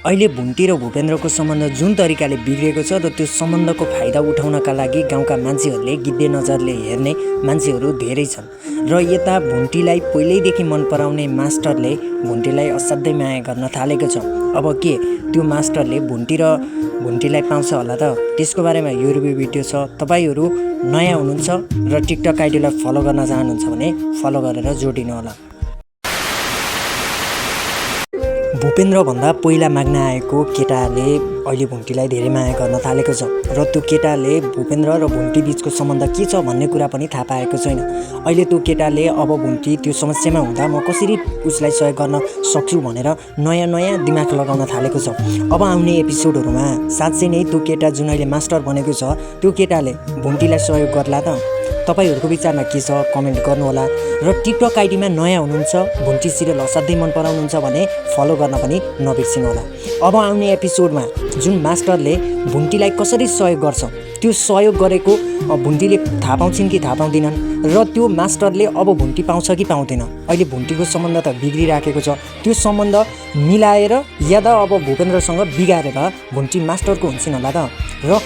अहिले भुन्टी र भूपेन्द्रको सम्बन्ध जुन तरिकाले बिग्रेको छ र त्यो सम्बन्धको फाइदा उठाउनका लागि गाउँका मान्छेहरूले गिद्धे नजरले हेर्ने मान्छेहरू धेरै छन् र यता भुन्टीलाई पहिल्यैदेखि मन पराउने मास्टरले भुन्टीलाई असाध्यै माया गर्न थालेको छ। अब के त्यो मास्टरले भुन्टीलाई पाउँछ होला त? त्यसको बारेमा यो रिभ्यू भिडियो छ। तपाईहरू नयाँ हुनुहुन्छ र टिकटक आइडीलाई फलो गर्न चाहनुहुन्छ भने फलो गरेर जोडिनु होला। भूपेन्द्रभन्दा पहिला माग्न आएको केटाले अहिले भुन्टीलाई धेरै माया गर्न थालेको छ र त्यो केटाले भूपेन्द्र र भुन्टी बिचको सम्बन्ध के छ भन्ने कुरा पनि थाहा पाएको छैन। अहिले त्यो केटाले अब भुन्टी त्यो समस्यामा हुँदा म कसरी उसलाई सहयोग गर्न सक्छु भनेर नयाँ दिमाग लगाउन थालेको छ। अब आउने एपिसोडहरूमा साँच्चै नै त्यो केटा जुन अहिले मास्टर बनेको छ त्यो केटाले भुन्टीलाई सहयोग गर्ला त? तपाईहरूको विचारमा के छ कमेन्ट गर्नुहोला र टिकटक आइडीमा नयाँ हुनुहुन्छ, भुन्टी सिरियल असाध्यै मन पराउनुहुन्छ भने फलो गर्न पनि नबिर्सिनु होला। अब आउने एपिसोडमा जुन मास्टरले भुन्टीलाई कसरी सहयोग गर्छ त्यो सहयोग गरेको भुन्टीले थाहा पाउँछिन् कि थाहा पाउँदिनन् र त्यो मास्टरले अब भुन्टी पाउँछ कि पाउँदैन। अहिले भुन्टीको सम्बन्ध त बिग्रिराखेको छ, त्यो सम्बन्ध मिलाएर या त अब भूपेन्द्रसँग बिगारेर भुन्टी मास्टरको हुन्छन् होला त। र